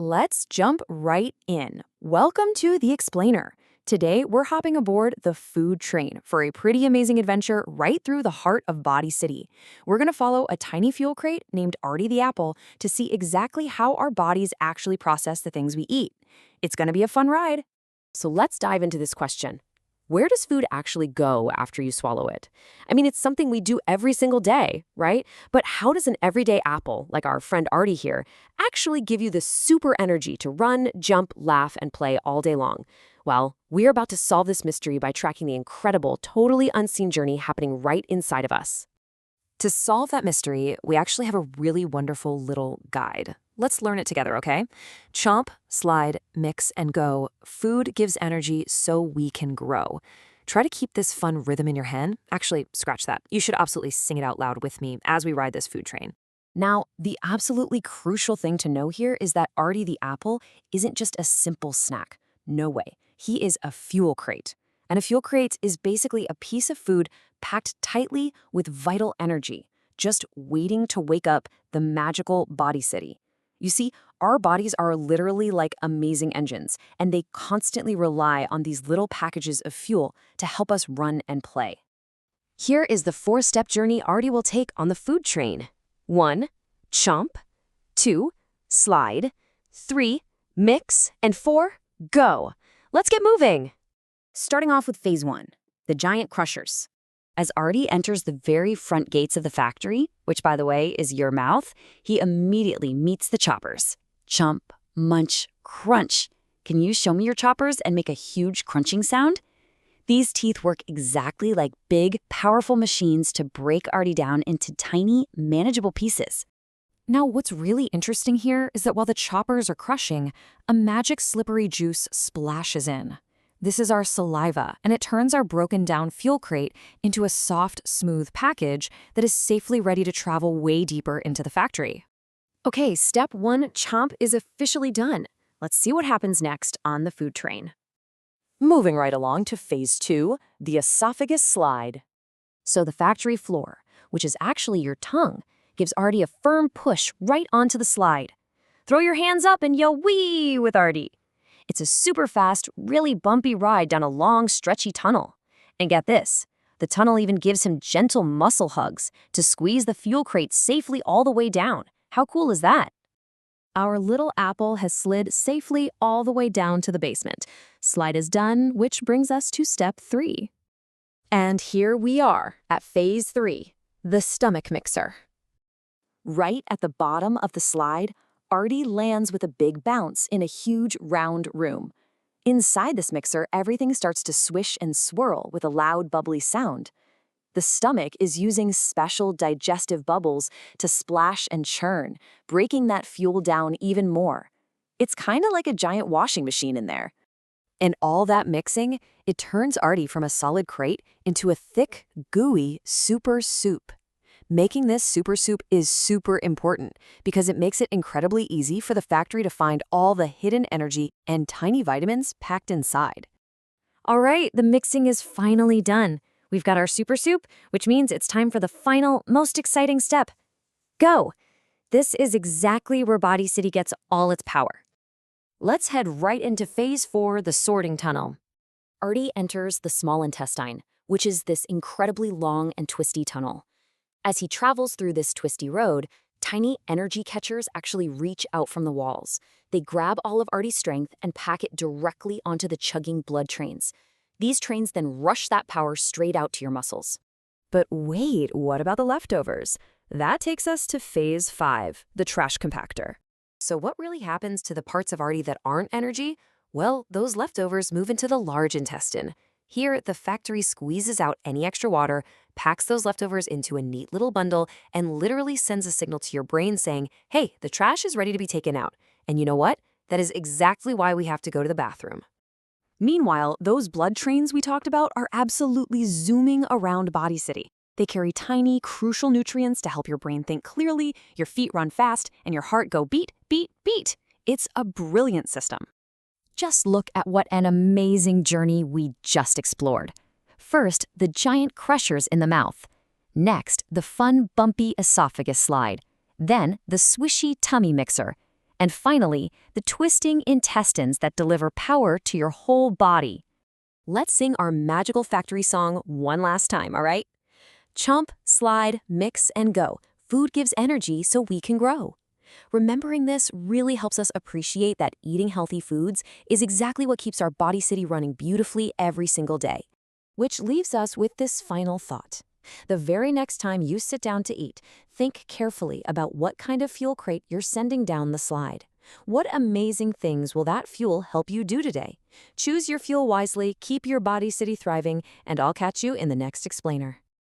Let's jump right in. Welcome to The Explainer. Today, we're hopping aboard the food train for a pretty amazing adventure right through the heart of Body City. We're going to follow a tiny fuel crate named Artie the Apple to see exactly how our bodies actually process the things we eat. It's going to be a fun ride. So let's dive into this question. Where does food actually go after you swallow it? I mean, it's something we do every single day, right? But how does an everyday apple, like our friend Artie here, actually give you the super energy to run, jump, laugh, and play all day long? Well, we're about to solve this mystery by tracking the incredible, totally unseen journey happening right inside of us. To solve that mystery, we actually have a really wonderful little guide. Let's learn it together, okay? Chomp, slide, mix, and go. Food gives energy so we can grow. Try to keep this fun rhythm in your head. Actually, scratch that. You should absolutely sing it out loud with me as we ride this food train. Now, the absolutely crucial thing to know here is that Artie the Apple isn't just a simple snack. No way. He is a fuel crate. And a fuel crate is basically a piece of food packed tightly with vital energy, just waiting to wake up the magical Body City. You see, our bodies are literally like amazing engines, and they constantly rely on these little packages of fuel to help us run and play. Here is the 4-step journey Artie will take on the food train. 1. Chomp. 2. Slide. 3. Mix. And 4. Go. Let's get moving! Starting off with phase 1, the giant crushers. As Artie enters the very front gates of the factory, which by the way is your mouth, he immediately meets the choppers. Chomp, munch, crunch. Can you show me your choppers and make a huge crunching sound? These teeth work exactly like big, powerful machines to break Artie down into tiny, manageable pieces. Now, what's really interesting here is that while the choppers are crushing, a magic slippery juice splashes in. This is our saliva, and it turns our broken-down fuel crate into a soft, smooth package that is safely ready to travel way deeper into the factory. Okay, step 1, chomp, is officially done. Let's see what happens next on the food train. Moving right along to phase 2, the esophagus slide. So the factory floor, which is actually your tongue, gives Artie a firm push right onto the slide. Throw your hands up and yell "wee" with Artie. It's a super fast, really bumpy ride down a long, stretchy tunnel. And get this, the tunnel even gives him gentle muscle hugs to squeeze the fuel crate safely all the way down. How cool is that? Our little apple has slid safely all the way down to the basement. Slide is done, which brings us to step 3. And here we are at phase 3, the stomach mixer. Right at the bottom of the slide, Artie lands with a big bounce in a huge round room. Inside this mixer, everything starts to swish and swirl with a loud, bubbly sound. The stomach is using special digestive bubbles to splash and churn, breaking that fuel down even more. It's kind of like a giant washing machine in there. And all that mixing, it turns Artie from a solid crate into a thick, gooey super soup. Making this super soup is super important because it makes it incredibly easy for the factory to find all the hidden energy and tiny vitamins packed inside. All right, the mixing is finally done. We've got our super soup, which means it's time for the final, most exciting step. Go! This is exactly where Body City gets all its power. Let's head right into phase 4, the sorting tunnel. Artie enters the small intestine, which is this incredibly long and twisty tunnel. As he travels through this twisty road, tiny energy catchers actually reach out from the walls. They grab all of Artie's strength and pack it directly onto the chugging blood trains. These trains then rush that power straight out to your muscles. But wait, what about the leftovers? That takes us to phase 5, the trash compactor. So what really happens to the parts of Artie that aren't energy? Well, those leftovers move into the large intestine. Here, the factory squeezes out any extra water, packs those leftovers into a neat little bundle, and literally sends a signal to your brain saying, hey, the trash is ready to be taken out. And you know what? That is exactly why we have to go to the bathroom. Meanwhile, those blood trains we talked about are absolutely zooming around Body City. They carry tiny, crucial nutrients to help your brain think clearly, your feet run fast, and your heart go beat, beat, beat. It's a brilliant system. Just look at what an amazing journey we just explored. First, the giant crushers in the mouth. Next, the fun, bumpy esophagus slide. Then, the swishy tummy mixer. And finally, the twisting intestines that deliver power to your whole body. Let's sing our magical factory song one last time, all right? Chomp, slide, mix, and go. Food gives energy so we can grow. Remembering this really helps us appreciate that eating healthy foods is exactly what keeps our body city running beautifully every single day. Which leaves us with this final thought. The very next time you sit down to eat, think carefully about what kind of fuel crate you're sending down the slide. What amazing things will that fuel help you do today? Choose your fuel wisely, keep your body city thriving, and I'll catch you in the next explainer.